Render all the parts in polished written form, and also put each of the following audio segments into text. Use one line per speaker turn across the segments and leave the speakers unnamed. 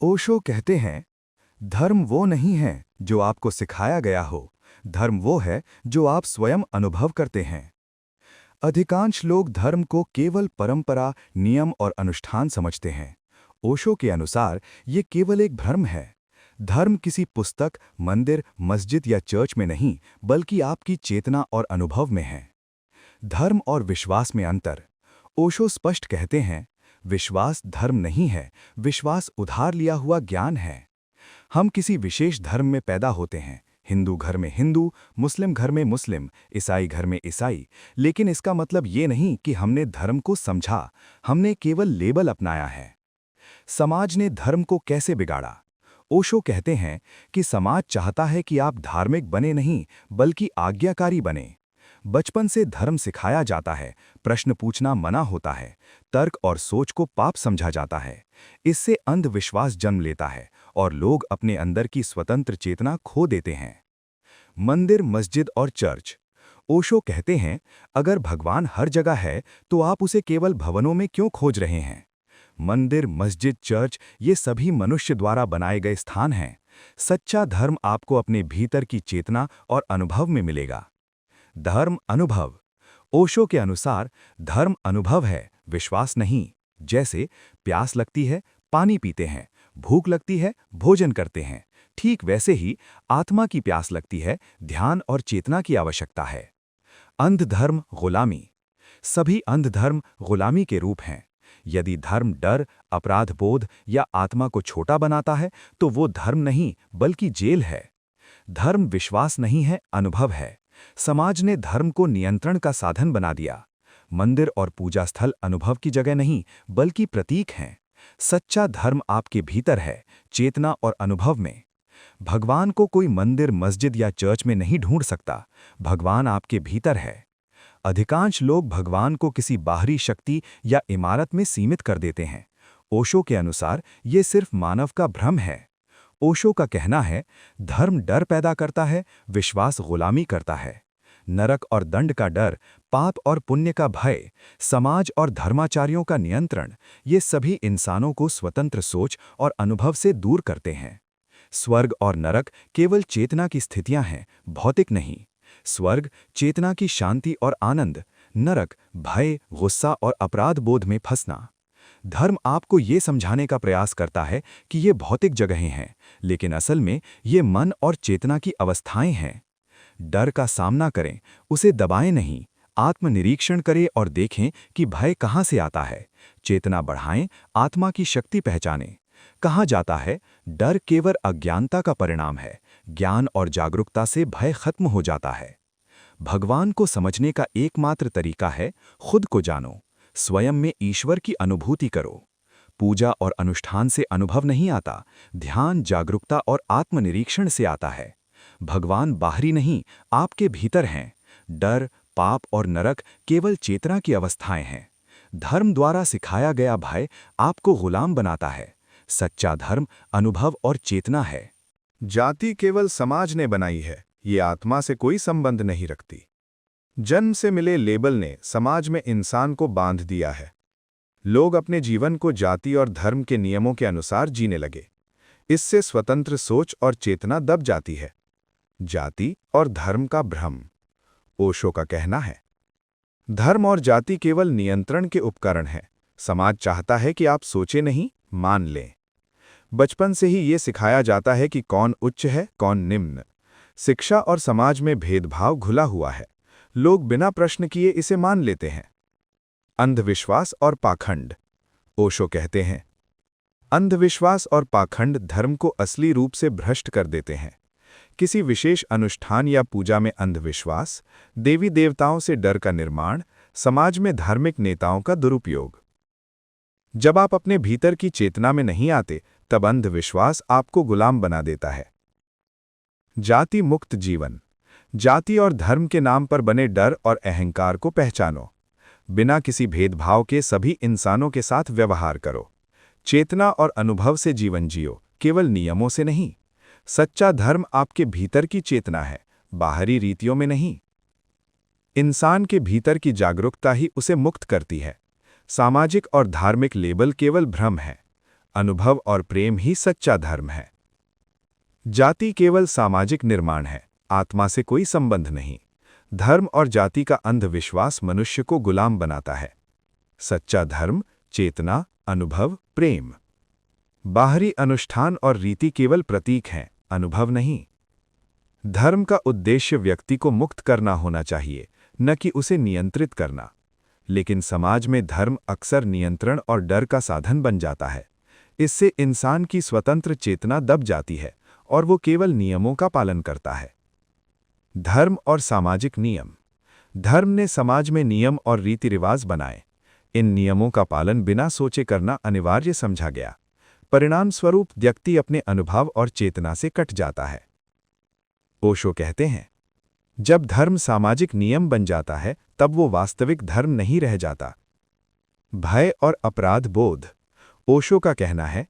ओशो कहते हैं, धर्म वो नहीं है जो आपको सिखाया गया हो, धर्म वो है जो आप स्वयं अनुभव करते हैं। अधिकांश लोग धर्म को केवल परंपरा, नियम और अनुष्ठान समझते हैं। ओशो के अनुसार ये केवल एक भ्रम है। धर्म किसी पुस्तक, मंदिर, मस्जिद या चर्च में नहीं, बल्कि आपकी चेतना और अनुभव में है। धर्म और विश्वास में अंतर। ओशो स्पष्ट कहते हैं, विश्वास धर्म नहीं है, विश्वास उधार लिया हुआ ज्ञान है। हम किसी विशेष धर्म में पैदा होते हैं, हिंदू घर में हिंदू, मुस्लिम घर में मुस्लिम, ईसाई घर में ईसाई, लेकिन इसका मतलब ये नहीं कि हमने धर्म को समझा, हमने केवल लेबल अपनाया है। समाज ने धर्म को कैसे बिगाड़ा? ओशो कहते हैं कि समाज चाहता है कि आप धार्मिक बने नहीं, बल्कि आज्ञाकारी बने। बचपन से धर्म सिखाया जाता है, प्रश्न पूछना मना होता है, तर्क और सोच को पाप समझा जाता है। इससे अंधविश्वास जन्म लेता है और लोग अपने अंदर की स्वतंत्र चेतना खो देते हैं। मंदिर, मस्जिद और चर्च। ओशो कहते हैं, अगर भगवान हर जगह है तो आप उसे केवल भवनों में क्यों खोज रहे हैं? मंदिर, मस्जिद, चर्च ये सभी मनुष्य द्वारा बनाए गए स्थान हैं। सच्चा धर्म आपको अपने भीतर की चेतना और अनुभव में मिलेगा। धर्म अनुभव। ओशो के अनुसार धर्म अनुभव है, विश्वास नहीं। जैसे प्यास लगती है, पानी पीते हैं, भूख लगती है, भोजन करते हैं। ठीक वैसे ही आत्मा की प्यास लगती है, ध्यान और चेतना की आवश्यकता है। अंधधर्म, गुलामी। सभी अंधधर्म गुलामी के रूप हैं। यदि धर्म डर, अपराध बोध या आत्मा को छोटा बनाता है, तो वो धर्म नहीं बल्कि जेल है। धर्म विश्वास नहीं है, अनुभव है। समाज ने धर्म को नियंत्रण का साधन बना दिया। मंदिर और पूजा स्थल अनुभव की जगह नहीं, बल्कि प्रतीक हैं। सच्चा धर्म आपके भीतर है, चेतना और अनुभव में। भगवान को कोई मंदिर, मस्जिद या चर्च में नहीं ढूंढ सकता, भगवान आपके भीतर है। अधिकांश लोग भगवान को किसी बाहरी शक्ति या इमारत में सीमित कर देते हैं। ओशो के अनुसार ये सिर्फ मानव का भ्रम है। ओशो का कहना है, धर्म डर पैदा करता है, विश्वास गुलामी करता है। नरक और दंड का डर, पाप और पुण्य का भय, समाज और धर्माचार्यों का नियंत्रण, ये सभी इंसानों को स्वतंत्र सोच और अनुभव से दूर करते हैं। स्वर्ग और नरक केवल चेतना की स्थितियां हैं, भौतिक नहीं। स्वर्ग चेतना की शांति और आनंद, नरक भय, गुस्सा और अपराध बोध में फंसना। धर्म आपको ये समझाने का प्रयास करता है कि ये भौतिक जगहें हैं, लेकिन असल में ये मन और चेतना की अवस्थाएं हैं। डर का सामना करें, उसे दबाएं नहीं। आत्मनिरीक्षण करें और देखें कि भय कहाँ से आता है। चेतना बढ़ाएं, आत्मा की शक्ति पहचानें। कहा जाता है, डर केवल अज्ञानता का परिणाम है, ज्ञान और जागरूकता से भय खत्म हो जाता है। भगवान को समझने का एकमात्र तरीका है, खुद को जानो, स्वयं में ईश्वर की अनुभूति करो। पूजा और अनुष्ठान से अनुभव नहीं आता, ध्यान, जागरूकता और आत्मनिरीक्षण से आता है। भगवान बाहरी नहीं, आपके भीतर हैं। डर, पाप और नरक केवल चेतना की अवस्थाएं हैं। धर्म द्वारा सिखाया गया भय आपको गुलाम बनाता है। सच्चा धर्म अनुभव और चेतना है।
जाति केवल समाज ने बनाई है, ये आत्मा से कोई संबंध नहीं रखती। जन्म से मिले लेबल ने समाज में इंसान को बांध दिया है। लोग अपने जीवन को जाति और धर्म के नियमों के अनुसार जीने लगे। इससे स्वतंत्र सोच और चेतना दब जाती है। जाति और धर्म का भ्रम। ओशो का कहना है, धर्म और जाति केवल नियंत्रण के उपकरण हैं। समाज चाहता है कि आप सोचे नहीं, मान लें। बचपन से ही ये सिखाया जाता है कि कौन उच्च है, कौन निम्न। शिक्षा और समाज में भेदभाव घुला हुआ है। लोग बिना प्रश्न किए इसे मान लेते हैं। अंधविश्वास और पाखंड। ओशो कहते हैं, अंधविश्वास और पाखंड धर्म को असली रूप से भ्रष्ट कर देते हैं। किसी विशेष अनुष्ठान या पूजा में अंधविश्वास, देवी देवताओं से डर का निर्माण, समाज में धार्मिक नेताओं का दुरुपयोग। जब आप अपने भीतर की चेतना में नहीं आते, तब अंधविश्वास आपको गुलाम बना देता है। जाति मुक्त जीवन। जाति और धर्म के नाम पर बने डर और अहंकार को पहचानो। बिना किसी भेदभाव के सभी इंसानों के साथ व्यवहार करो। चेतना और अनुभव से जीवन जियो, केवल नियमों से नहीं। सच्चा धर्म आपके भीतर की चेतना है, बाहरी रीतियों में नहीं। इंसान के भीतर की जागरूकता ही उसे मुक्त करती है। सामाजिक और धार्मिक लेबल केवल भ्रम है। अनुभव और प्रेम ही सच्चा धर्म है। जाति केवल सामाजिक निर्माण है, आत्मा से कोई संबंध नहीं। धर्म और जाति का अंधविश्वास मनुष्य को गुलाम बनाता है। सच्चा धर्म चेतना, अनुभव, प्रेम। बाहरी अनुष्ठान और रीति केवल प्रतीक हैं, अनुभव नहीं। धर्म का उद्देश्य व्यक्ति को मुक्त करना होना चाहिए, न कि उसे नियंत्रित करना। लेकिन समाज में धर्म अक्सर नियंत्रण और डर का साधन बन जाता है। इससे इंसान की स्वतंत्र चेतना दब जाती है और वो केवल नियमों का पालन करता है। धर्म और सामाजिक नियम। धर्म ने समाज में नियम और रीति रिवाज बनाए। इन नियमों का पालन बिना सोचे करना अनिवार्य समझा गया। परिणाम स्वरूप व्यक्ति अपने अनुभव और चेतना से कट जाता है। ओशो कहते हैं, जब धर्म सामाजिक नियम बन जाता है तब वो वास्तविक धर्म नहीं रह जाता। भय और अपराध बोध। ओशो का कहना है,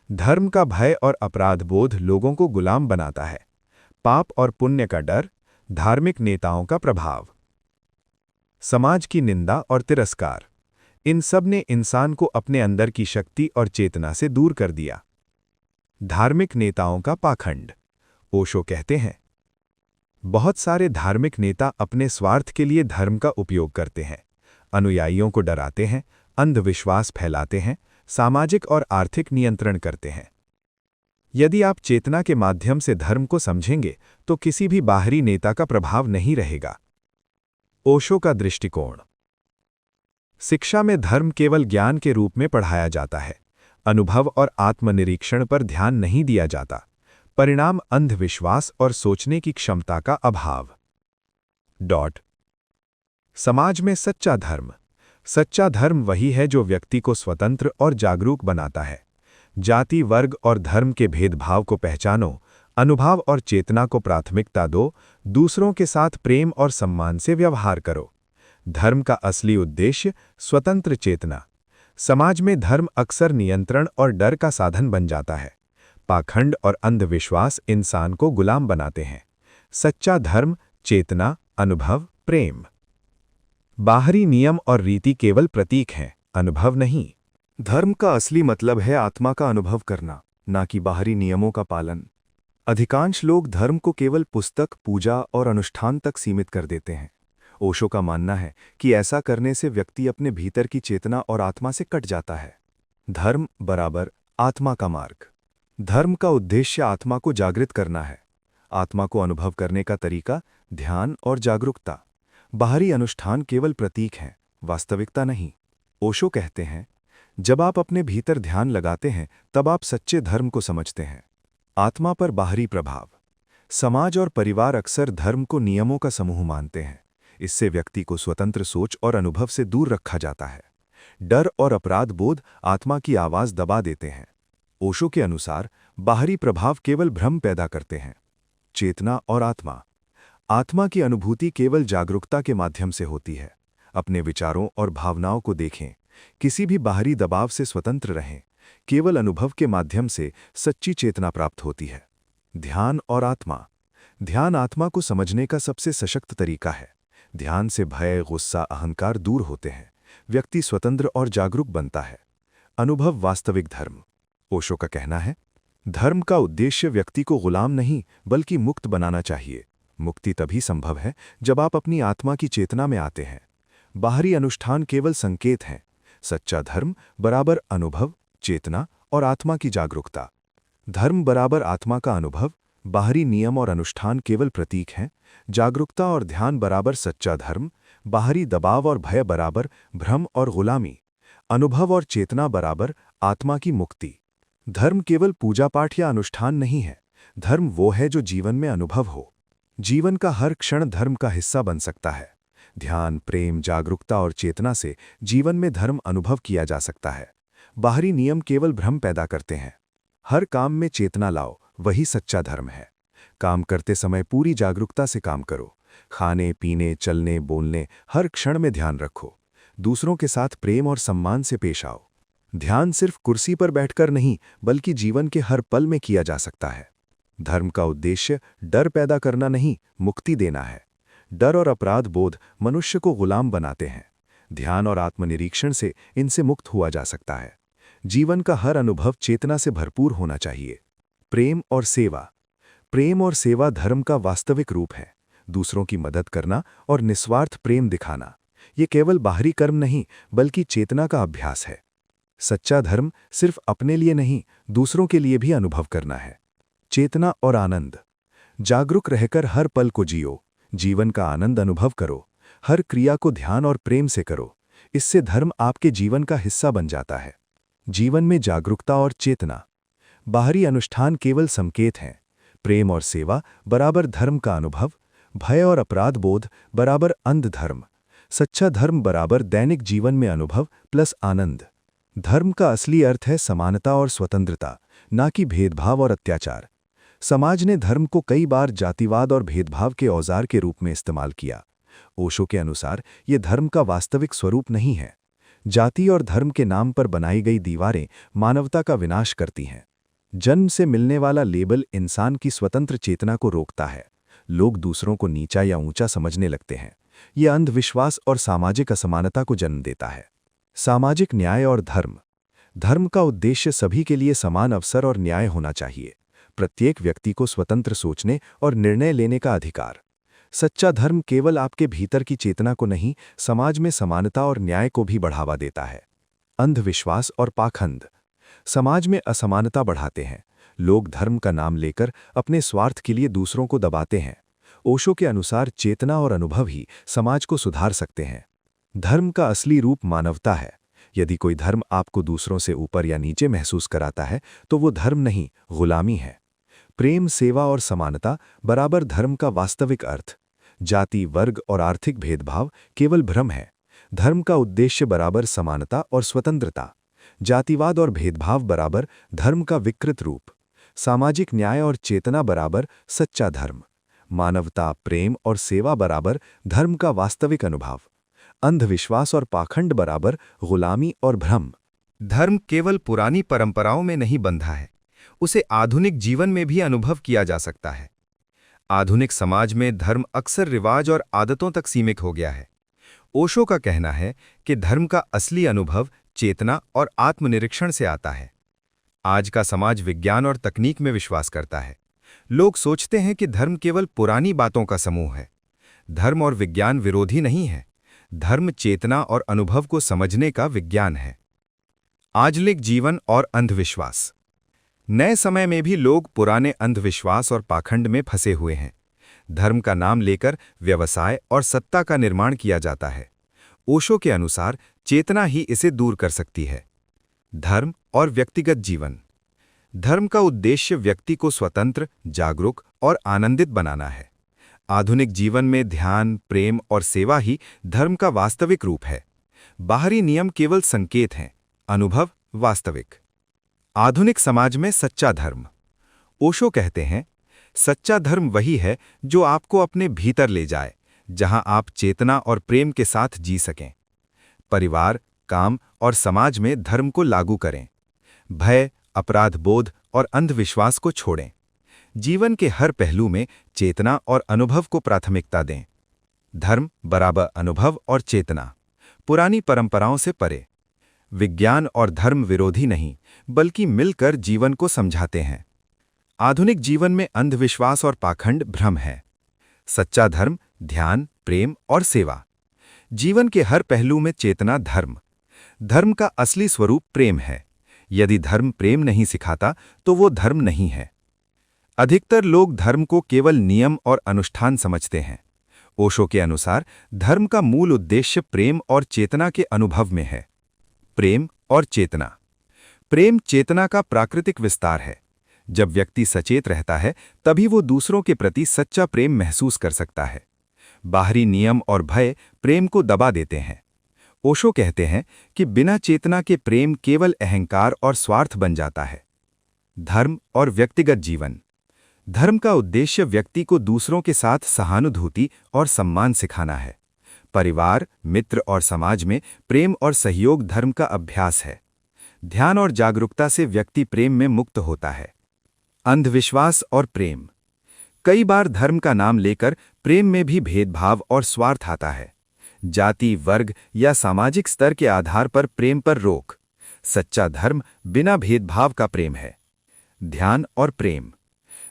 धर्म का भय और अपराध बोध लोगों को गुलाम बनाता है। पाप और पुण्य का डर, धार्मिक नेताओं का प्रभाव, समाज की निंदा और तिरस्कार, इन सब ने इंसान को अपने अंदर की शक्ति और चेतना से दूर कर दिया। धार्मिक नेताओं का पाखंड। ओशो कहते हैं, बहुत सारे धार्मिक नेता अपने स्वार्थ के लिए धर्म का उपयोग करते हैं, अनुयायियों को डराते हैं, अंधविश्वास फैलाते हैं, सामाजिक और आर्थिक नियंत्रण करते हैं। यदि आप चेतना के माध्यम से धर्म को समझेंगे तो किसी भी बाहरी नेता का प्रभाव नहीं रहेगा। ओशो का दृष्टिकोण। शिक्षा में धर्म केवल ज्ञान के रूप में पढ़ाया जाता है, अनुभव और आत्मनिरीक्षण पर ध्यान नहीं दिया जाता। परिणाम अंधविश्वास और सोचने की क्षमता का अभाव। समाज में सच्चा धर्म। सच्चा धर्म वही है जो व्यक्ति को स्वतंत्र और जागरूक बनाता है। जाति, वर्ग और धर्म के भेदभाव को पहचानो, अनुभव और चेतना को प्राथमिकता दो, दूसरों के साथ प्रेम और सम्मान से व्यवहार करो। धर्म का असली उद्देश्य स्वतंत्र चेतना। समाज में धर्म अक्सर नियंत्रण और डर का साधन बन जाता है। पाखंड और अंधविश्वास इंसान को गुलाम बनाते हैं। सच्चा धर्म चेतना, अनुभव, प्रेम। बाहरी नियम और रीति केवल प्रतीक हैं, अनुभव नहीं।
धर्म का असली मतलब है आत्मा का अनुभव करना, ना कि बाहरी नियमों का पालन। अधिकांश लोग धर्म को केवल पुस्तक, पूजा और अनुष्ठान तक सीमित कर देते हैं। ओशो का मानना है कि ऐसा करने से व्यक्ति अपने भीतर की चेतना और आत्मा से कट जाता है। धर्म बराबर आत्मा का मार्ग। धर्म का उद्देश्य आत्मा को जागृत करना है। आत्मा को अनुभव करने का तरीका ध्यान और जागरूकता। बाहरी अनुष्ठान केवल प्रतीक हैं, वास्तविकता नहीं। ओशो कहते हैं, जब आप अपने भीतर ध्यान लगाते हैं तब आप सच्चे धर्म को समझते हैं। आत्मा पर बाहरी प्रभाव। समाज और परिवार अक्सर धर्म को नियमों का समूह मानते हैं। इससे व्यक्ति को स्वतंत्र सोच और अनुभव से दूर रखा जाता है। डर और अपराध बोध आत्मा की आवाज दबा देते हैं। ओशो के अनुसार बाहरी प्रभाव केवल भ्रम पैदा करते हैं। चेतना और आत्मा। आत्मा की अनुभूति केवल जागरूकता के माध्यम से होती है। अपने विचारों और भावनाओं को देखें, किसी भी बाहरी दबाव से स्वतंत्र रहें। केवल अनुभव के माध्यम से सच्ची चेतना प्राप्त होती है। ध्यान और आत्मा। ध्यान आत्मा को समझने का सबसे सशक्त तरीका है। ध्यान से भय, गुस्सा, अहंकार दूर होते हैं। व्यक्ति स्वतंत्र और जागरूक बनता है। अनुभव वास्तविक धर्म। ओशो का कहना है, धर्म का उद्देश्य व्यक्ति को गुलाम नहीं बल्कि मुक्त बनाना चाहिए। मुक्ति तभी संभव है जब आप अपनी आत्मा की चेतना में आते हैं। बाहरी अनुष्ठान केवल संकेत हैं। सच्चा धर्म बराबर अनुभव, चेतना और आत्मा की जागरूकता। धर्म बराबर आत्मा का अनुभव, बाहरी नियम और अनुष्ठान केवल प्रतीक हैं। जागरूकता और ध्यान बराबर सच्चा धर्म, बाहरी दबाव और भय बराबर भ्रम और गुलामी। अनुभव और चेतना बराबर आत्मा की मुक्ति। धर्म केवल पूजा पाठ या अनुष्ठान नहीं है। धर्म वो है जो जीवन में अनुभव हो। जीवन का हर क्षण धर्म का हिस्सा बन सकता है। ध्यान, प्रेम, जागरूकता और चेतना से जीवन में धर्म अनुभव किया जा सकता है। बाहरी नियम केवल भ्रम पैदा करते हैं। हर काम में चेतना लाओ, वही सच्चा धर्म है। काम करते समय पूरी जागरूकता से काम करो। खाने, पीने, चलने, बोलने हर क्षण में ध्यान रखो। दूसरों के साथ प्रेम और सम्मान से पेश आओ। ध्यान सिर्फ कुर्सी पर बैठकर नहीं बल्कि जीवन के हर पल में किया जा सकता है। धर्म का उद्देश्य डर पैदा करना नहीं, मुक्ति देना है। डर और अपराध बोध मनुष्य को गुलाम बनाते हैं। ध्यान और आत्मनिरीक्षण से इनसे मुक्त हुआ जा सकता है।
जीवन का हर अनुभव चेतना से भरपूर होना चाहिए। प्रेम और सेवा। प्रेम और सेवा धर्म का वास्तविक रूप है। दूसरों की मदद करना और निस्वार्थ प्रेम दिखाना, ये केवल बाहरी कर्म नहीं बल्कि चेतना का अभ्यास है। सच्चा धर्म सिर्फ अपने लिए नहीं, दूसरों के लिए भी अनुभव करना है। चेतना और आनंद। जागरूक रहकर हर पल को जियो, जीवन का आनंद अनुभव करो, हर क्रिया को ध्यान और प्रेम से करो। इससे धर्म आपके जीवन का हिस्सा बन जाता है। जीवन में जागरूकता और चेतना। बाहरी अनुष्ठान केवल संकेत हैं। प्रेम और सेवा बराबर धर्म का अनुभव, भय और अपराध बोध बराबर अंध धर्म। सच्चा धर्म बराबर दैनिक जीवन में अनुभव प्लस आनंद। धर्म का असली अर्थ है समानता और स्वतंत्रता, ना कि भेदभाव और अत्याचार। समाज ने धर्म को कई बार जातिवाद और भेदभाव के औजार के रूप में इस्तेमाल किया। ओशो के अनुसार ये धर्म का वास्तविक स्वरूप नहीं है। जाति और धर्म के नाम पर बनाई गई दीवारें मानवता का विनाश करती हैं। जन्म से मिलने वाला लेबल इंसान की स्वतंत्र चेतना को रोकता है। लोग दूसरों को नीचा या ऊंचा समझने लगते हैं। यह अंधविश्वास और सामाजिक असमानता को जन्म देता है। सामाजिक न्याय और धर्म। धर्म का उद्देश्य सभी के लिए समान अवसर और न्याय होना चाहिए। प्रत्येक व्यक्ति को स्वतंत्र सोचने और निर्णय लेने का अधिकार। सच्चा धर्म केवल आपके भीतर की चेतना को नहीं, समाज में समानता और न्याय को भी बढ़ावा देता है। अंधविश्वास और पाखंड समाज में असमानता बढ़ाते हैं। लोग धर्म का नाम लेकर अपने स्वार्थ के लिए दूसरों को दबाते हैं। ओशो के अनुसार चेतना और अनुभव ही समाज को सुधार सकते हैं। धर्म का असली रूप मानवता है। यदि कोई धर्म आपको दूसरों से ऊपर या नीचे महसूस कराता है तो वो धर्म नहीं, गुलामी है। प्रेम, सेवा और समानता बराबर धर्म का वास्तविक अर्थ। जाति, वर्ग और आर्थिक भेदभाव केवल भ्रम है। धर्म का उद्देश्य बराबर समानता और स्वतंत्रता। जातिवाद और भेदभाव बराबर धर्म का विकृत रूप। सामाजिक न्याय और चेतना बराबर सच्चा धर्म। मानवता, प्रेम और सेवा बराबर धर्म का वास्तविक अनुभव। अंधविश्वास और पाखंड बराबर गुलामी और भ्रम।
धर्म केवल पुरानी परंपराओं में नहीं बंधा है, उसे आधुनिक जीवन में भी अनुभव किया जा सकता है। आधुनिक समाज में धर्म अक्सर रिवाज और आदतों तक सीमित हो गया है। ओशो का कहना है कि धर्म का असली अनुभव चेतना और आत्मनिरीक्षण से आता है। आज का समाज विज्ञान और तकनीक में विश्वास करता है। लोग सोचते हैं कि धर्म केवल पुरानी बातों का समूह है। धर्म और विज्ञान विरोधी नहीं है। धर्म चेतना और अनुभव को समझने का विज्ञान है। आधुनिक जीवन और अंधविश्वास। नए समय में भी लोग पुराने अंधविश्वास और पाखंड में फंसे हुए हैं। धर्म का नाम लेकर व्यवसाय और सत्ता का निर्माण किया जाता है। ओशो के अनुसार चेतना ही इसे दूर कर सकती है। धर्म और व्यक्तिगत जीवन। धर्म का उद्देश्य व्यक्ति को स्वतंत्र, जागरूक और आनंदित बनाना है। आधुनिक जीवन में ध्यान, प्रेम और सेवा ही धर्म का वास्तविक रूप है। बाहरी नियम केवल संकेत हैं, अनुभव वास्तविक। आधुनिक समाज में सच्चा धर्म। ओशो कहते हैं, सच्चा धर्म वही है जो आपको अपने भीतर ले जाए, जहां आप चेतना और प्रेम के साथ जी सकें। परिवार, काम और समाज में धर्म को लागू करें। भय, अपराध बोध और अंधविश्वास को छोड़ें। जीवन के हर पहलू में चेतना और अनुभव को प्राथमिकता दें। धर्म बराबर अनुभव और चेतना। पुरानी परंपराओं से परे। विज्ञान और धर्म विरोधी नहीं, बल्कि मिलकर जीवन को समझाते हैं। आधुनिक जीवन में अंधविश्वास और पाखंड भ्रम है। सच्चा धर्म ध्यान, प्रेम और सेवा। जीवन के हर पहलू में चेतना धर्म। धर्म का असली स्वरूप प्रेम है। यदि धर्म प्रेम नहीं सिखाता तो वो धर्म नहीं है। अधिकतर लोग धर्म को केवल नियम और अनुष्ठान समझते हैं। ओशो के अनुसार धर्म का मूल उद्देश्य प्रेम और चेतना के अनुभव में है। प्रेम और चेतना। प्रेम चेतना का प्राकृतिक विस्तार है। जब व्यक्ति सचेत रहता है तभी वो दूसरों के प्रति सच्चा प्रेम महसूस कर सकता है। बाहरी नियम और भय प्रेम को दबा देते हैं। ओशो कहते हैं कि बिना चेतना के प्रेम केवल अहंकार और स्वार्थ बन जाता है। धर्म और व्यक्तिगत जीवन। धर्म का उद्देश्य व्यक्ति को दूसरों के साथ सहानुभूति और सम्मान सिखाना है। परिवार, मित्र और समाज में प्रेम और सहयोग धर्म का अभ्यास है। ध्यान और जागरूकता से व्यक्ति प्रेम में मुक्त होता है। अंधविश्वास और प्रेम। कई बार धर्म का नाम लेकर प्रेम में भी भेदभाव और स्वार्थ आता है। जाति, वर्ग या सामाजिक स्तर के आधार पर प्रेम पर रोक।
सच्चा धर्म बिना भेदभाव का प्रेम है। ध्यान और प्रेम।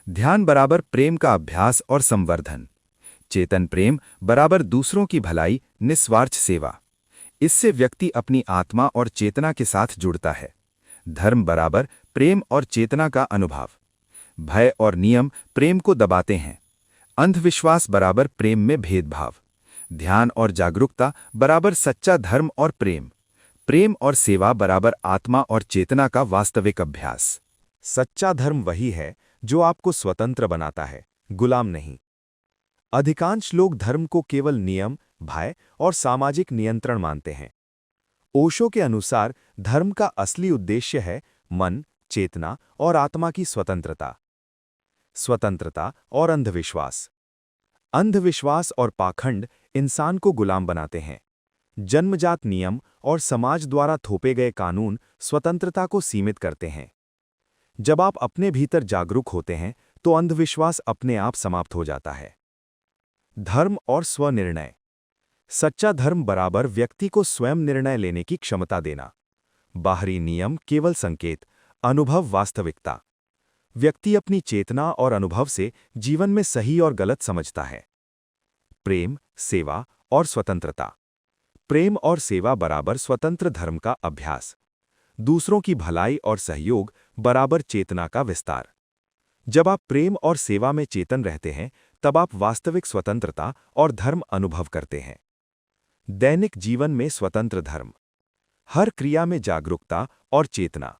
ध्यान बराबर प्रेम का अभ्यास और संवर्धन। चेतन प्रेम बराबर दूसरों की भलाई, निस्वार्थ सेवा। इससे व्यक्ति अपनी आत्मा और चेतना के साथ जुड़ता है। धर्म बराबर प्रेम और चेतना का अनुभव। भय और नियम प्रेम को दबाते हैं। अंधविश्वास बराबर प्रेम में भेदभाव। ध्यान और जागरूकता बराबर सच्चा धर्म और प्रेम। प्रेम और सेवा बराबर आत्मा और चेतना का वास्तविक अभ्यास। सच्चा धर्म वही है जो आपको स्वतंत्र बनाता है, गुलाम नहीं। अधिकांश लोग धर्म को केवल नियम, भय और सामाजिक नियंत्रण मानते हैं। ओशो के अनुसार धर्म का असली उद्देश्य है मन, चेतना और आत्मा की स्वतंत्रता। स्वतंत्रता और अंधविश्वास। अंधविश्वास और पाखंड इंसान को गुलाम बनाते हैं। जन्मजात नियम और समाज द्वारा थोपे गए कानून स्वतंत्रता को सीमित करते हैं। जब आप अपने भीतर जागरूक होते हैं तो अंधविश्वास अपने आप समाप्त हो जाता है। धर्म और स्वनिर्णय। सच्चा धर्म बराबर व्यक्ति को स्वयं निर्णय लेने की क्षमता देना। बाहरी नियम केवल संकेत, अनुभव वास्तविकता। व्यक्ति अपनी चेतना और अनुभव से जीवन में सही और गलत समझता है। प्रेम, सेवा और स्वतंत्रता। प्रेम और सेवा बराबर स्वतंत्र धर्म का अभ्यास। दूसरों की भलाई और सहयोग बराबर चेतना का विस्तार। जब आप प्रेम और सेवा में चेतन रहते हैं तब आप वास्तविक स्वतंत्रता और धर्म अनुभव करते हैं। दैनिक जीवन में स्वतंत्र धर्म। हर क्रिया में जागरूकता और चेतना।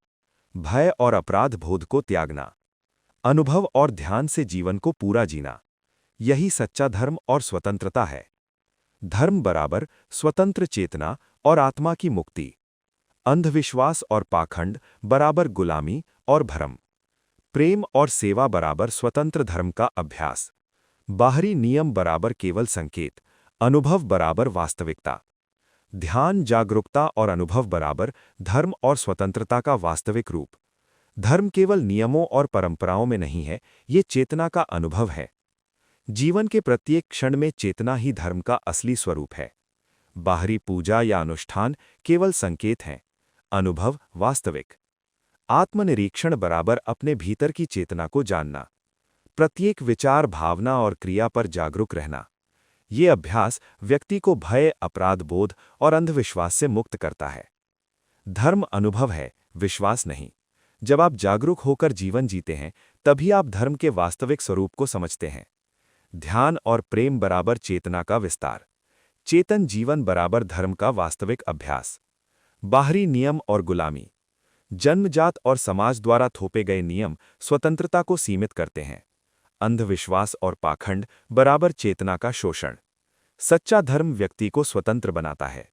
भय और अपराध बोध को त्यागना। अनुभव और ध्यान से जीवन को पूरा जीना। यही सच्चा धर्म और स्वतंत्रता है। धर्म बराबर स्वतंत्र चेतना और आत्मा की मुक्ति। अंधविश्वास और पाखंड बराबर गुलामी और भ्रम। प्रेम और सेवा बराबर स्वतंत्र धर्म का अभ्यास। बाहरी नियम बराबर केवल संकेत, अनुभव बराबर वास्तविकता। ध्यान, जागरूकता और अनुभव बराबर धर्म और स्वतंत्रता का वास्तविक रूप। धर्म केवल नियमों और परंपराओं में नहीं है, ये चेतना का अनुभव है। जीवन के प्रत्येक क्षण में चेतना ही धर्म का असली स्वरूप है। बाहरी पूजा या अनुष्ठान केवल संकेत हैं, अनुभव वास्तविक। आत्मनिरीक्षण बराबर अपने भीतर की चेतना को जानना। प्रत्येक विचार, भावना और क्रिया पर जागरूक रहना। ये अभ्यास व्यक्ति को भय, अपराध बोध और अंधविश्वास से मुक्त करता है। धर्म अनुभव है, विश्वास नहीं। जब आप जागरूक होकर जीवन जीते हैं तभी आप धर्म के वास्तविक स्वरूप को समझते हैं। ध्यान और प्रेम बराबर चेतना का विस्तार। चेतन जीवन बराबर धर्म का वास्तविक अभ्यास। बाहरी नियम और गुलामी। जन्मजात और समाज द्वारा थोपे गए नियम स्वतंत्रता को सीमित करते हैं। अंधविश्वास और पाखंड बराबर चेतना का शोषण। सच्चा धर्म व्यक्ति को स्वतंत्र बनाता है।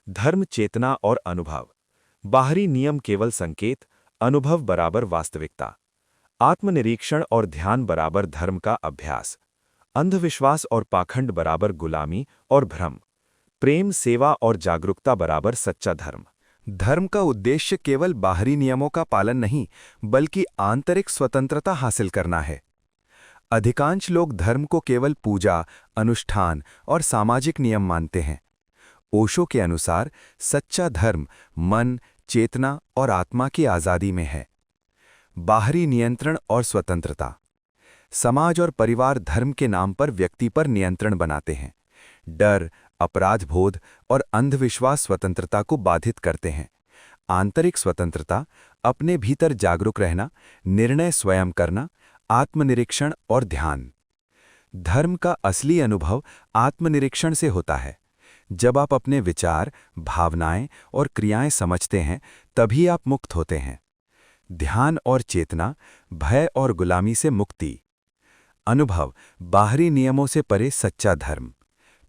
धर्म चेतना और अनुभव। बाहरी नियम केवल संकेत, अनुभव बराबर वास्तविकता। आत्मनिरीक्षण और ध्यान बराबर धर्म का अभ्यास। अंधविश्वास और पाखंड बराबर गुलामी और भ्रम। प्रेम, सेवा और जागरूकता बराबर सच्चा धर्म। धर्म का उद्देश्य केवल बाहरी नियमों का पालन नहीं, बल्कि आंतरिक स्वतंत्रता हासिल करना है। अधिकांश लोग धर्म को केवल पूजा, अनुष्ठान और सामाजिक नियम मानते हैं। ओशो के अनुसार सच्चा धर्म मन, चेतना और आत्मा की आज़ादी में है। बाहरी नियंत्रण और स्वतंत्रता। समाज और परिवार धर्म के नाम पर व्यक्ति पर नियंत्रण बनाते हैं। डर, अपराध बोध और अंधविश्वास स्वतंत्रता को बाधित करते हैं। आंतरिक स्वतंत्रता, अपने भीतर जागरूक रहना, निर्णय स्वयं करना, आत्मनिरीक्षण और ध्यान। धर्म का असली अनुभव आत्मनिरीक्षण से होता है। जब आप अपने विचार, भावनाएं और क्रियाएं समझते हैं तभी आप मुक्त होते हैं। ध्यान और चेतना, भय और गुलामी से मुक्ति। अनुभव, बाहरी नियमों से परे सच्चा धर्म।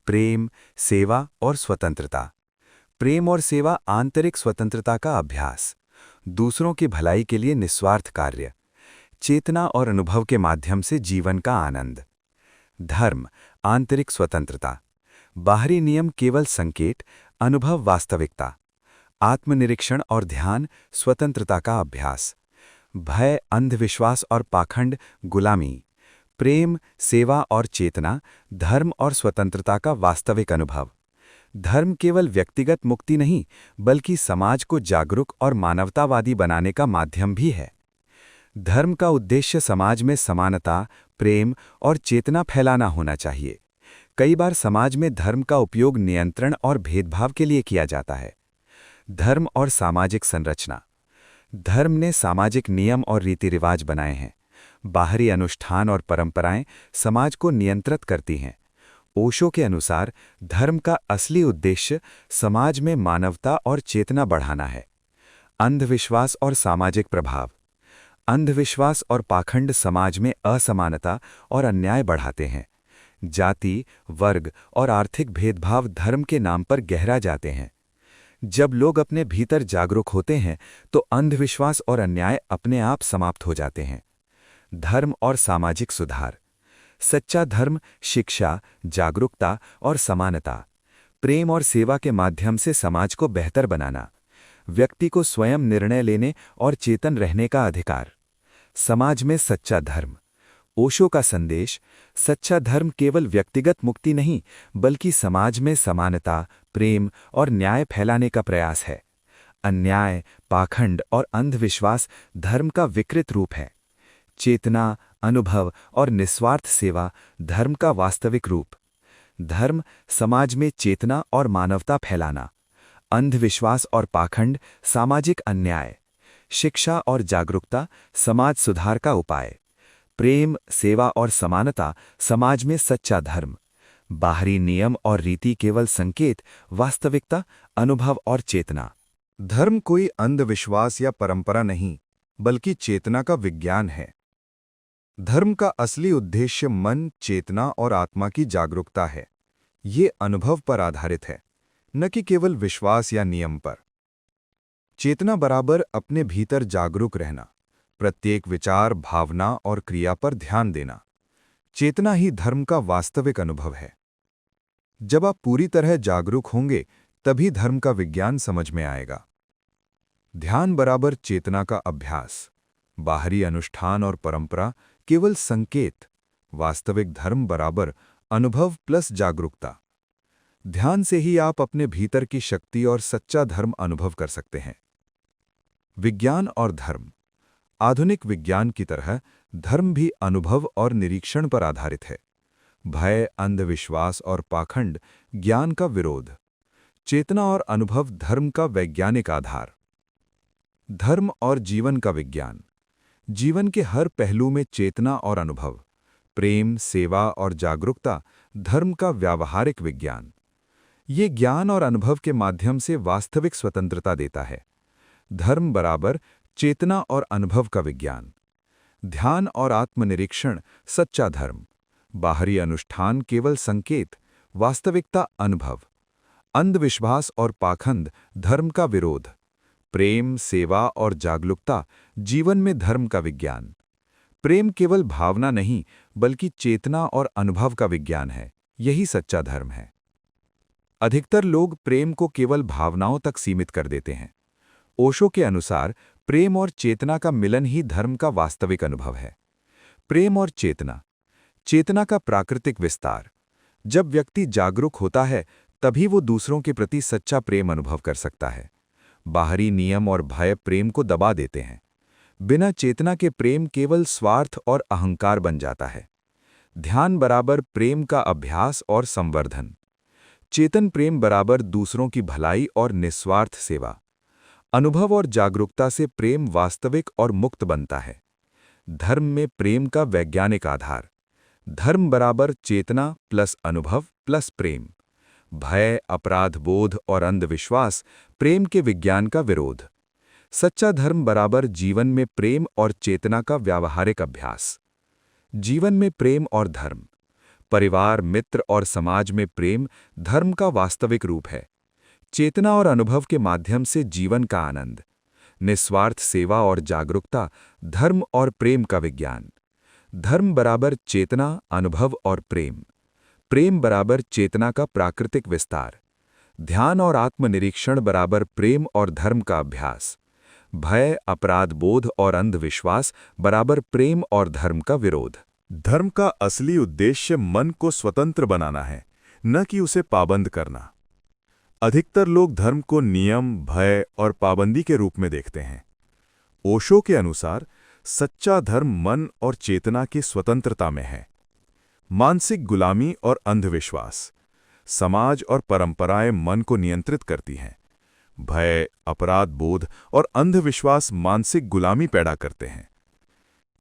प्रेम, सेवा और स्वतंत्रता। प्रेम और सेवा आंतरिक स्वतंत्रता का अभ्यास। दूसरों की भलाई के लिए निस्वार्थ कार्य। चेतना और अनुभव के माध्यम से जीवन का आनंद। धर्म, आंतरिक स्वतंत्रता। बाहरी नियम केवल संकेत, अनुभव वास्तविकता। आत्मनिरीक्षण और ध्यान, स्वतंत्रता का अभ्यास। भय, अंधविश्वास और पाखंड, गुलामी। प्रेम, सेवा और चेतना, धर्म और स्वतंत्रता का वास्तविक अनुभव।
धर्म केवल व्यक्तिगत मुक्ति नहीं, बल्कि समाज को जागरूक और मानवतावादी बनाने का माध्यम भी है। धर्म का उद्देश्य समाज में समानता, प्रेम और चेतना फैलाना होना चाहिए। कई बार समाज में धर्म का उपयोग नियंत्रण और भेदभाव के लिए किया जाता है। धर्म और सामाजिक संरचना। धर्म ने सामाजिक नियम और रीति रिवाज बनाए हैं। बाहरी अनुष्ठान और परंपराएं समाज को नियंत्रित करती हैं। ओशो के अनुसार धर्म का असली उद्देश्य समाज में मानवता और चेतना बढ़ाना है। अंधविश्वास और सामाजिक प्रभाव। अंधविश्वास और पाखंड समाज में असमानता और अन्याय बढ़ाते हैं। जाति, वर्ग और आर्थिक भेदभाव धर्म के नाम पर गहरा जाते हैं। जब लोग अपने भीतर जागरूक होते हैं तो अंधविश्वास और अन्याय अपने आप समाप्त हो जाते हैं। धर्म और सामाजिक सुधार। सच्चा धर्म शिक्षा, जागरूकता और समानता, प्रेम और सेवा के माध्यम से समाज को बेहतर बनाना। व्यक्ति को स्वयं निर्णय लेने और चेतन रहने का अधिकार। समाज में सच्चा धर्म। ओशो का संदेश, सच्चा धर्म केवल व्यक्तिगत मुक्ति नहीं, बल्कि समाज में समानता, प्रेम और न्याय फैलाने का प्रयास है। अन्याय, पाखंड और अंधविश्वास धर्म का विकृत रूप है। चेतना, अनुभव और निस्वार्थ सेवा धर्म का वास्तविक रूप। धर्म समाज में चेतना और मानवता फैलाना। अंधविश्वास और पाखंड सामाजिक अन्याय। शिक्षा और जागरूकता समाज सुधार का उपाय। प्रेम, सेवा और समानता समाज में सच्चा धर्म। बाहरी नियम और रीति केवल संकेत, वास्तविकता अनुभव और चेतना।
धर्म कोई अंधविश्वास या परंपरा नहीं, बल्कि चेतना का विज्ञान है। धर्म का असली उद्देश्य मन, चेतना और आत्मा की जागरूकता है। ये अनुभव पर आधारित है, न कि केवल विश्वास या नियम पर। चेतना बराबर अपने भीतर जागरूक रहना, प्रत्येक विचार, भावना और क्रिया पर ध्यान देना। चेतना ही धर्म का वास्तविक अनुभव है। जब आप पूरी तरह जागरूक होंगे, तभी धर्म का विज्ञान समझ में आएगा। ध्यान बराबर चेतना का अभ्यास। बाहरी अनुष्ठान और परंपरा केवल संकेत, वास्तविक धर्म बराबर अनुभव प्लस जागरूकता। ध्यान से ही आप अपने भीतर की शक्ति और सच्चा धर्म अनुभव कर सकते हैं। विज्ञान और धर्म। आधुनिक विज्ञान की तरह धर्म भी अनुभव और निरीक्षण पर आधारित है। भय, अंधविश्वास और पाखंड ज्ञान का विरोध। चेतना और अनुभव धर्म का वैज्ञानिक आधार। धर्म और जीवन का विज्ञान। जीवन के हर पहलू में चेतना और अनुभव, प्रेम, सेवा और जागरूकता धर्म का व्यावहारिक विज्ञान। ये ज्ञान और अनुभव के माध्यम से वास्तविक स्वतंत्रता देता है। धर्म बराबर चेतना और अनुभव का विज्ञान। ध्यान और आत्मनिरीक्षण सच्चा धर्म। बाहरी अनुष्ठान केवल संकेत, वास्तविकता अनुभव। अंधविश्वास और पाखंड धर्म का विरोध। प्रेम, सेवा और जागरूकता जीवन में धर्म का विज्ञान। प्रेम केवल भावना नहीं, बल्कि चेतना और अनुभव का विज्ञान है। यही सच्चा धर्म है। अधिकतर लोग प्रेम को केवल भावनाओं तक सीमित कर देते हैं। ओशो के अनुसार प्रेम और चेतना का मिलन ही धर्म का वास्तविक अनुभव है। प्रेम और चेतना। चेतना का प्राकृतिक विस्तार। जब व्यक्ति जागरूक होता है, तभी वो दूसरों के प्रति सच्चा प्रेम अनुभव कर सकता है। बाहरी नियम और भय प्रेम को दबा देते हैं। बिना चेतना के प्रेम केवल स्वार्थ और अहंकार बन जाता है। ध्यान बराबर प्रेम का अभ्यास और संवर्धन। चेतन प्रेम बराबर दूसरों की भलाई और निस्वार्थ सेवा। अनुभव और जागरूकता से प्रेम वास्तविक और मुक्त बनता है। धर्म में प्रेम का वैज्ञानिक आधार। धर्म बराबर चेतना प्लस अनुभव प्लस प्रेम। भय, अपराध बोध और अंधविश्वास प्रेम के विज्ञान का विरोध। सच्चा धर्म बराबर जीवन में प्रेम और चेतना का व्यावहारिक अभ्यास। जीवन में प्रेम और धर्म। परिवार, मित्र और समाज में प्रेम धर्म का वास्तविक रूप है। चेतना और अनुभव के माध्यम से जीवन का आनंद। निस्वार्थ सेवा और जागरूकता धर्म और प्रेम का विज्ञान। धर्म बराबर चेतना, अनुभव और प्रेम। प्रेम बराबर चेतना का प्राकृतिक विस्तार। ध्यान और आत्मनिरीक्षण बराबर प्रेम और धर्म का अभ्यास। भय, अपराध बोध और अंधविश्वास बराबर प्रेम और धर्म का विरोध। धर्म का असली उद्देश्य मन को स्वतंत्र बनाना है, न कि उसे पाबंद करना। अधिकतर लोग धर्म को नियम, भय और पाबंदी के रूप में देखते हैं। ओशो के अनुसार सच्चा धर्म मन और चेतना की स्वतंत्रता में है। मानसिक गुलामी और अंधविश्वास, समाज और परंपराएं मन को नियंत्रित करती हैं। भय, अपराध बोध और अंधविश्वास मानसिक गुलामी पैदा करते हैं।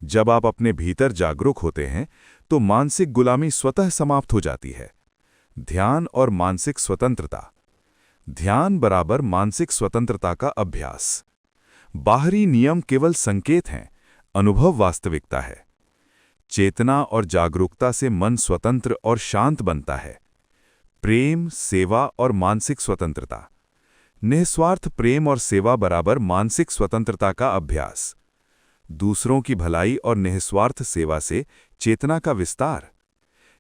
जब आप अपने भीतर जागरूक होते हैं तो मानसिक गुलामी स्वतः समाप्त हो जाती है। ध्यान और मानसिक स्वतंत्रता। ध्यान बराबर मानसिक स्वतंत्रता का अभ्यास। बाहरी नियम केवल संकेत हैं, अनुभव वास्तविकता है। चेतना और जागरूकता से मन स्वतंत्र और शांत बनता है। प्रेम, सेवा और मानसिक स्वतंत्रता। निस्वार्थ प्रेम और सेवा बराबर मानसिक स्वतंत्रता का अभ्यास। दूसरों की भलाई और निस्वार्थ सेवा से चेतना का विस्तार।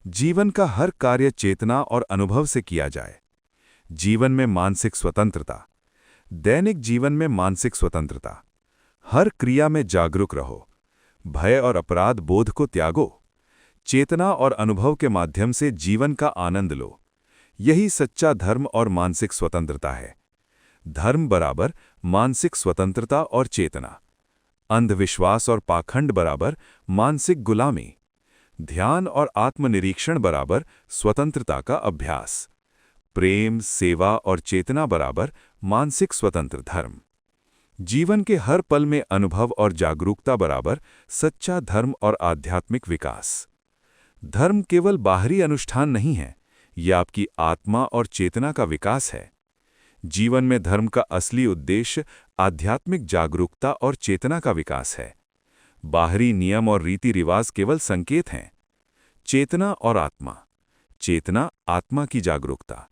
जीवन का हर कार्य चेतना और अनुभव से किया जाए। जीवन में मानसिक स्वतंत्रता। दैनिक जीवन में मानसिक स्वतंत्रता। हर क्रिया में जागरूक रहो। भय और अपराध बोध को त्यागो। चेतना और अनुभव के माध्यम से जीवन का आनंद लो। यही सच्चा धर्म और मानसिक स्वतंत्रता है। धर्म बराबर मानसिक स्वतंत्रता और चेतना। अंधविश्वास और पाखंड बराबर मानसिक गुलामी। ध्यान और आत्मनिरीक्षण बराबर स्वतंत्रता का अभ्यास। प्रेम, सेवा और चेतना बराबर मानसिक स्वतंत्र धर्म। जीवन के हर पल में अनुभव और जागरूकता बराबर सच्चा धर्म और आध्यात्मिक विकास। धर्म केवल बाहरी अनुष्ठान नहीं है, यह आपकी आत्मा और चेतना का विकास है। जीवन में धर्म का असली उद्देश्य आध्यात्मिक जागरूकता और चेतना का विकास है। बाहरी नियम और रीति रिवाज केवल संकेत हैं। चेतना और आत्मा। चेतना आत्मा की जागरूकता।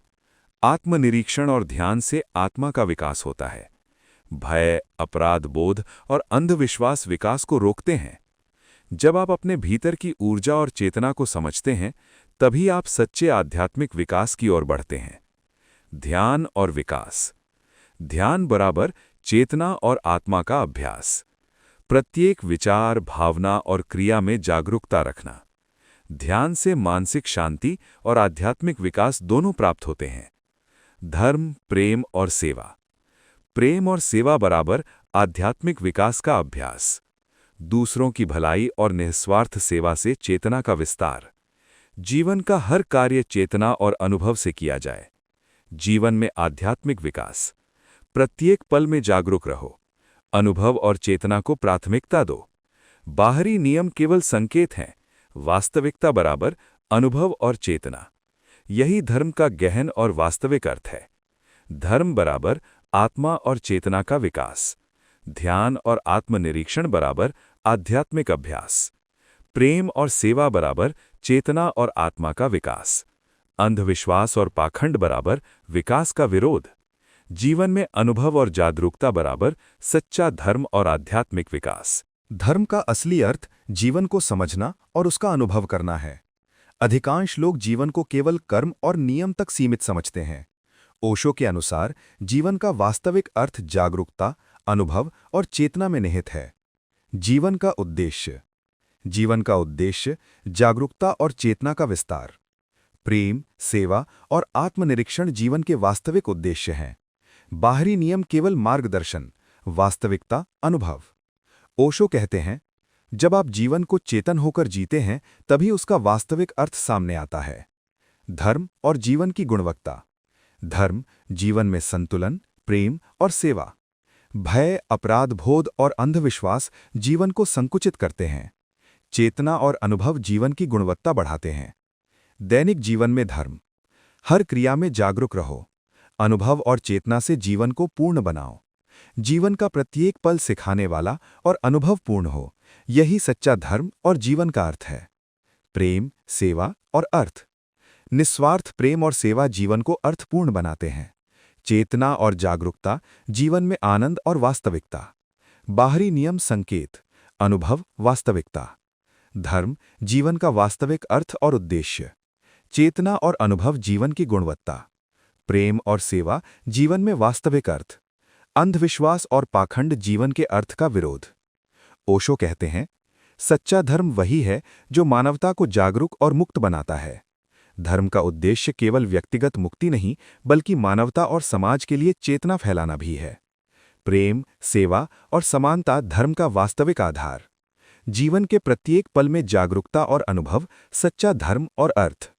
आत्मनिरीक्षण और ध्यान से आत्मा का विकास होता है। भय, अपराध बोध और अंधविश्वास विकास को रोकते हैं। जब आप अपने भीतर की ऊर्जा और चेतना को समझते हैं, तभी आप सच्चे आध्यात्मिक विकास की ओर बढ़ते हैं। ध्यान और विकास। ध्यान बराबर चेतना और आत्मा का अभ्यास। प्रत्येक विचार, भावना और क्रिया में जागरूकता रखना। ध्यान से मानसिक शांति और आध्यात्मिक विकास दोनों प्राप्त होते हैं। धर्म, प्रेम और सेवा। प्रेम और सेवा बराबर आध्यात्मिक विकास का अभ्यास। दूसरों की भलाई और निस्वार्थ सेवा से चेतना का विस्तार। जीवन का हर कार्य चेतना और अनुभव से किया जाए। जीवन में आध्यात्मिक विकास। प्रत्येक पल में जागरूक रहो। अनुभव और चेतना को प्राथमिकता दो। बाहरी नियम केवल संकेत हैं, वास्तविकता बराबर अनुभव और चेतना। यही धर्म का गहन और वास्तविक अर्थ है। धर्म बराबर आत्मा और चेतना का विकास। ध्यान और आत्मनिरीक्षण बराबर आध्यात्मिक अभ्यास। प्रेम और सेवा बराबर चेतना और आत्मा का विकास। अंधविश्वास और पाखंड बराबर विकास का विरोध। जीवन में अनुभव और जागरूकता बराबर सच्चा धर्म और आध्यात्मिक विकास।
धर्म का असली अर्थ जीवन को समझना और उसका अनुभव करना है। अधिकांश लोग जीवन को केवल कर्म और नियम तक सीमित समझते हैं। ओशो के अनुसार जीवन का वास्तविक अर्थ जागरूकता, अनुभव और चेतना में निहित है। जीवन का उद्देश्य। जीवन का उद्देश्य जागरूकता और चेतना का विस्तार। प्रेम, सेवा और आत्मनिरीक्षण जीवन के वास्तविक उद्देश्य हैं। बाहरी नियम केवल मार्गदर्शन, वास्तविकता अनुभव। ओशो कहते हैं, जब आप जीवन को चेतन होकर जीते हैं तभी उसका वास्तविक अर्थ सामने आता है। धर्म और जीवन की गुणवत्ता। धर्म जीवन में संतुलन, प्रेम और सेवा। भय, अपराध बोध और अंधविश्वास जीवन को संकुचित करते हैं। चेतना और अनुभव जीवन की गुणवत्ता बढ़ाते हैं। दैनिक जीवन में धर्म। हर क्रिया में जागरूक रहो। अनुभव और चेतना से जीवन को पूर्ण बनाओ। जीवन का प्रत्येक पल सिखाने वाला और अनुभवपूर्ण हो, यही सच्चा धर्म और जीवन का अर्थ है। प्रेम, सेवा और अर्थ। निस्वार्थ प्रेम और सेवा जीवन को अर्थपूर्ण बनाते हैं। चेतना और जागरूकता जीवन में आनंद और वास्तविकता। बाहरी नियम संकेत, अनुभव वास्तविकता। धर्म जीवन का वास्तविक अर्थ और उद्देश्य। चेतना और अनुभव जीवन की गुणवत्ता। प्रेम और सेवा जीवन में वास्तविक अर्थ। अंधविश्वास और पाखंड जीवन के अर्थ का विरोध। ओशो कहते हैं, सच्चा धर्म वही है जो मानवता को जागरूक और मुक्त बनाता है।
धर्म का उद्देश्य केवल व्यक्तिगत मुक्ति नहीं, बल्कि मानवता और समाज के लिए चेतना फैलाना भी है। प्रेम, सेवा और समानता धर्म का वास्तविक आधार। जीवन के प्रत्येक पल में जागरूकता और अनुभव, सच्चा धर्म और अर्थ।